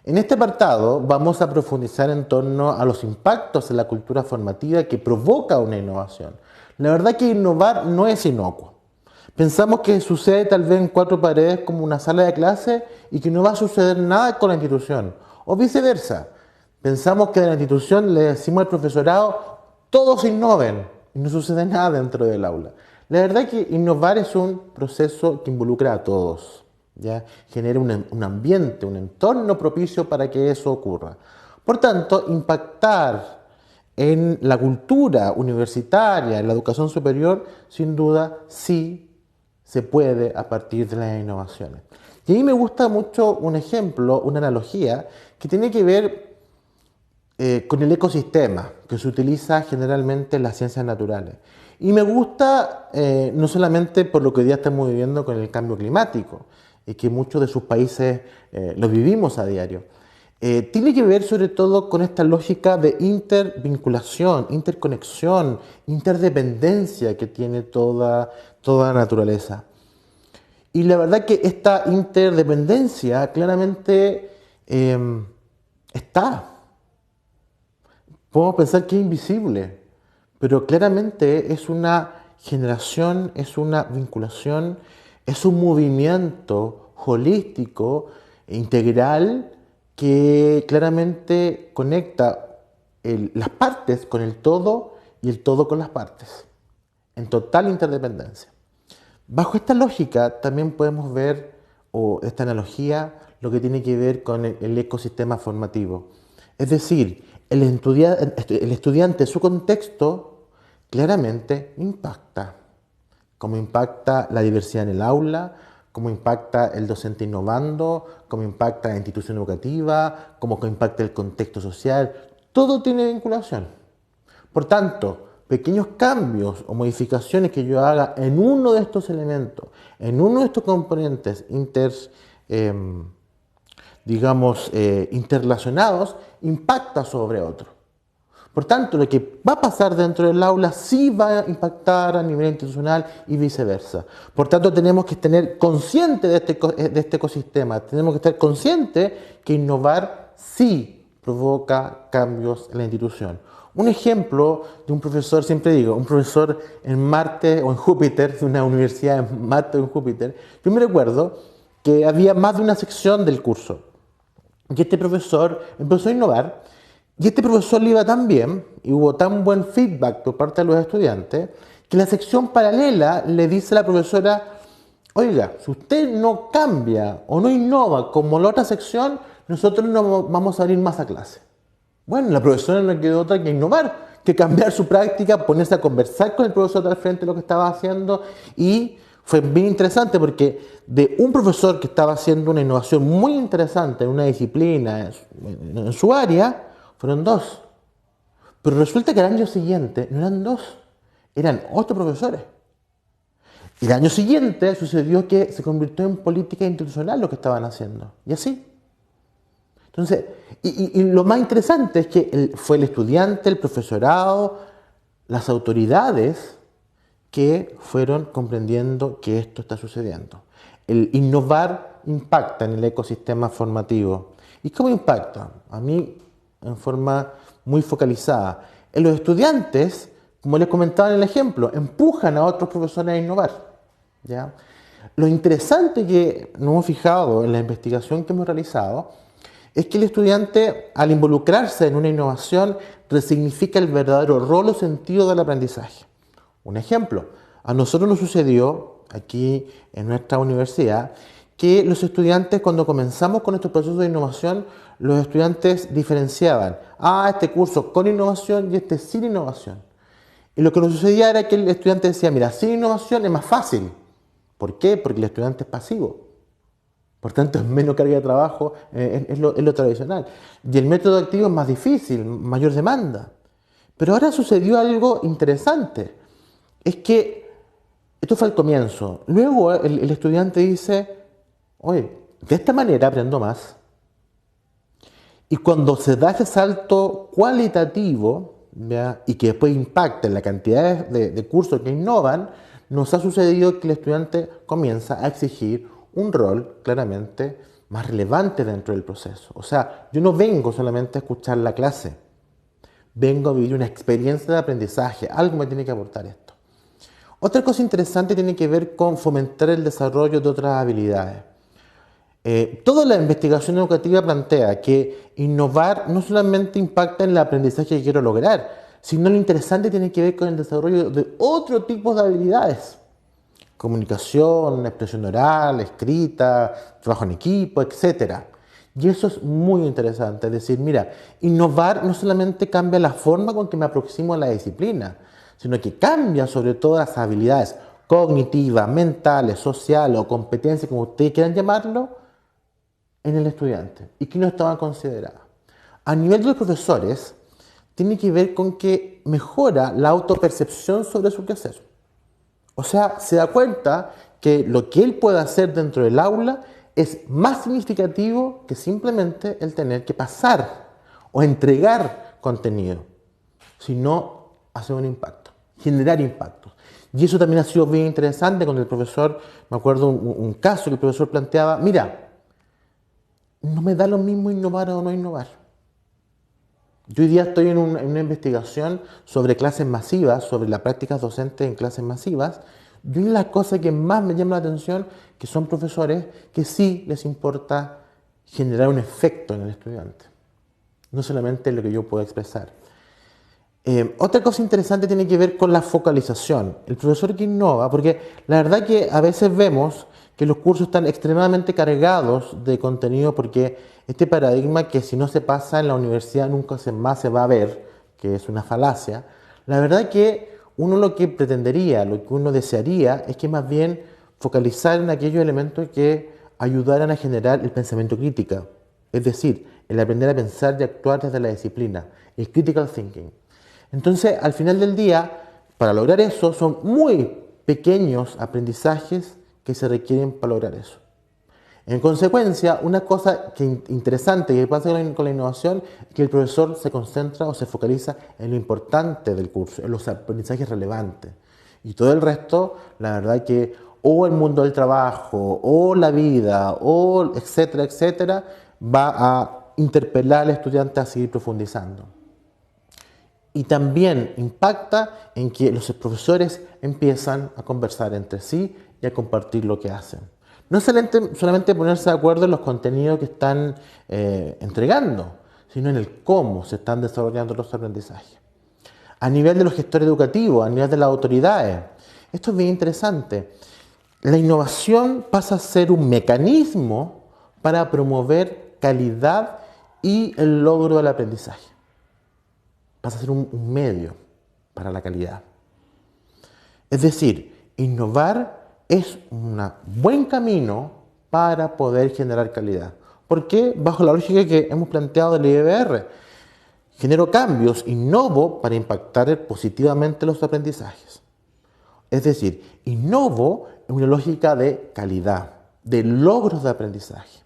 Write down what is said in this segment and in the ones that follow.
En este apartado vamos a profundizar en torno a los impactos en la cultura formativa que provoca una innovación. La verdad que innovar no es inocuo. Pensamos que sucede tal vez en cuatro paredes como una sala de clase y que no va a suceder nada con la institución. O viceversa. Pensamos que de la institución le decimos al profesorado, todos innoven y no sucede nada dentro del aula. La verdad que innovar es un proceso que involucra a todos. ¿Ya? Genera un ambiente, un entorno propicio para que eso ocurra. Por tanto, impactar en la cultura universitaria, en la educación superior, sin duda sí se puede a partir de las innovaciones. Y a mí me gusta mucho un ejemplo, una analogía, que tiene que ver con el ecosistema que se utiliza generalmente en las ciencias naturales. Y me gusta no solamente por lo que hoy día estamos viviendo con el cambio climático, y que muchos de sus países lo vivimos a diario. Tiene que ver sobre todo con esta lógica de intervinculación, interconexión, interdependencia que tiene toda la naturaleza. Y la verdad que esta interdependencia claramente está. Podemos pensar que es invisible, pero claramente es una generación, es una vinculación, es un movimiento holístico, integral, que claramente conecta las partes con el todo y el todo con las partes, en total interdependencia. Bajo esta lógica también podemos ver, o esta analogía, lo que tiene que ver con el ecosistema formativo. Es decir, el estudiante, su contexto, claramente impacta. Cómo impacta la diversidad en el aula, cómo impacta el docente innovando, cómo impacta la institución educativa, cómo impacta el contexto social. Todo tiene vinculación. Por tanto, pequeños cambios o modificaciones que yo haga en uno de estos elementos, en uno de estos componentes interrelacionados, impacta sobre otro. Por tanto, lo que va a pasar dentro del aula sí va a impactar a nivel institucional y viceversa. Por tanto, tenemos que tener consciente de este ecosistema, tenemos que estar conscientes que innovar sí provoca cambios en la institución. Un ejemplo de un profesor, siempre digo, un profesor en Marte o en Júpiter, de una universidad en Marte o en Júpiter, yo me recuerdo que había más de una sección del curso. Y este profesor empezó a innovar, y este profesor le iba tan bien, y hubo tan buen feedback por parte de los estudiantes, que la sección paralela le dice a la profesora, oiga, si usted no cambia o no innova como la otra sección, nosotros no vamos a abrir más a clase. Bueno, la profesora no quedó otra que innovar, que cambiar su práctica, ponerse a conversar con el profesor al frente de lo que estaba haciendo, y fue bien interesante porque de un profesor que estaba haciendo una innovación muy interesante en una disciplina, en su área, fueron dos. Pero resulta que el año siguiente no eran dos, eran 8 profesores. Y el año siguiente sucedió que se convirtió en política institucional lo que estaban haciendo. Y así. Entonces, y lo más interesante es que fue el estudiante, el profesorado, las autoridades que fueron comprendiendo que esto está sucediendo. El innovar impacta en el ecosistema formativo. ¿Y cómo impacta? A mí, en forma muy focalizada. En los estudiantes, como les comentaba en el ejemplo, empujan a otros profesores a innovar. ¿Ya? Lo interesante que nos hemos fijado en la investigación que hemos realizado es que el estudiante, al involucrarse en una innovación, resignifica el verdadero rol o sentido del aprendizaje. Un ejemplo, a nosotros nos sucedió aquí en nuestra universidad que los estudiantes, cuando comenzamos con estos procesos de innovación, los estudiantes diferenciaban, este curso con innovación y este sin innovación. Y lo que nos sucedía era que el estudiante decía, mira, sin innovación es más fácil. ¿Por qué? Porque el estudiante es pasivo. Por tanto, es menos carga de trabajo, es lo tradicional. Y el método activo es más difícil, mayor demanda. Pero ahora sucedió algo interesante. Es que esto fue el comienzo. Luego el estudiante dice, oye, de esta manera aprendo más. Y cuando se da ese salto cualitativo, ¿ya? Y que después impacta en la cantidad de cursos que innovan, nos ha sucedido que el estudiante comienza a exigir un rol claramente más relevante dentro del proceso. O sea, yo no vengo solamente a escuchar la clase, vengo a vivir una experiencia de aprendizaje, algo me tiene que aportar esto. Otra cosa interesante tiene que ver con fomentar el desarrollo de otras habilidades. Toda la investigación educativa plantea que innovar no solamente impacta en el aprendizaje que quiero lograr, sino lo interesante tiene que ver con el desarrollo de otro tipo de habilidades. Comunicación, expresión oral, escrita, trabajo en equipo, etc. Y eso es muy interesante. Es decir, mira, innovar no solamente cambia la forma con que me aproximo a la disciplina, sino que cambia sobre todo las habilidades cognitivas, mentales, sociales o competencias, como ustedes quieran llamarlo, en el estudiante y que no estaban consideradas. A nivel de los profesores, tiene que ver con que mejora la autopercepción sobre su quehacer. O sea, se da cuenta que lo que él puede hacer dentro del aula es más significativo que simplemente el tener que pasar o entregar contenido, sino hacer un impacto, generar impactos. Y eso también ha sido bien interesante con el profesor. Me acuerdo un caso que el profesor planteaba: mira, no me da lo mismo innovar o no innovar. Yo hoy día estoy en una investigación sobre clases masivas, sobre las prácticas docentes en clases masivas, y una de las cosas que más me llama la atención que son profesores que sí les importa generar un efecto en el estudiante, no solamente lo que yo puedo expresar. Otra cosa interesante tiene que ver con la focalización. El profesor que innova, porque la verdad que a veces vemos que los cursos están extremadamente cargados de contenido, porque este paradigma que si no se pasa en la universidad nunca más se va a ver, que es una falacia, la verdad que uno lo que pretendería, lo que uno desearía, es que más bien focalizar en aquellos elementos que ayudaran a generar el pensamiento crítico, es decir, el aprender a pensar y actuar desde la disciplina, el critical thinking. Entonces, al final del día, para lograr eso, son muy pequeños aprendizajes que se requieren para lograr eso. En consecuencia, una cosa interesante que pasa con la innovación es que el profesor se concentra o se focaliza en lo importante del curso, en los aprendizajes relevantes. Y todo el resto, la verdad que o el mundo del trabajo, o la vida, o etcétera, etcétera, va a interpelar al estudiante a seguir profundizando. Y también impacta en que los profesores empiezan a conversar entre sí y a compartir lo que hacen. No solamente ponerse de acuerdo en los contenidos que están entregando, sino en el cómo se están desarrollando los aprendizajes. A nivel de los gestores educativos, a nivel de las autoridades, esto es bien interesante. La innovación pasa a ser un mecanismo para promover calidad y el logro del aprendizaje. Pasa a ser un medio para la calidad. Es decir, innovar es un buen camino para poder generar calidad. ¿Por qué? Bajo la lógica que hemos planteado del IBR. Genero cambios, innovo para impactar positivamente los aprendizajes. Es decir, innovo en una lógica de calidad, de logros de aprendizaje.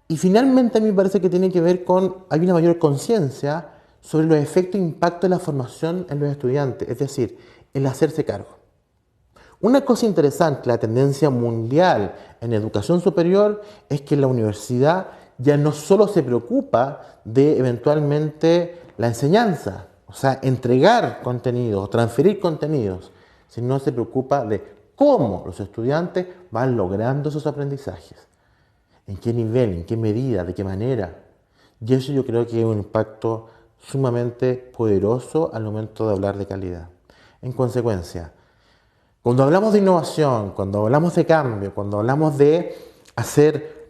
Y finalmente a mí me parece que tiene que ver con, hay una mayor conciencia sobre los efectos e impactos de la formación en los estudiantes, es decir, el hacerse cargo. Una cosa interesante, la tendencia mundial en educación superior, es que la universidad ya no solo se preocupa de eventualmente la enseñanza, o sea, entregar contenidos, transferir contenidos, sino se preocupa de cómo los estudiantes van logrando esos aprendizajes, en qué nivel, en qué medida, de qué manera. Y eso yo creo que es un impacto sumamente poderoso al momento de hablar de calidad. En consecuencia, cuando hablamos de innovación, cuando hablamos de cambio, cuando hablamos de hacer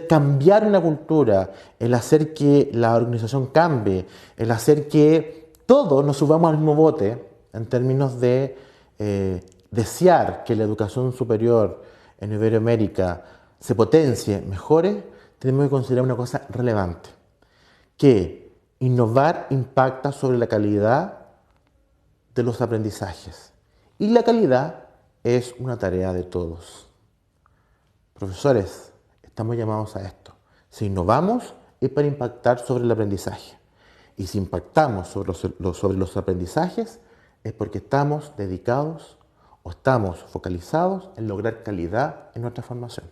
cambiar una cultura, el hacer que la organización cambie, el hacer que todos nos subamos al mismo bote en términos de desear que la educación superior en Iberoamérica se potencie, mejore, tenemos que considerar una cosa relevante, que innovar impacta sobre la calidad de los aprendizajes. Y la calidad es una tarea de todos. Profesores, estamos llamados a esto. Si innovamos es para impactar sobre el aprendizaje. Y si impactamos sobre los aprendizajes es porque estamos dedicados o estamos focalizados en lograr calidad en nuestra formación.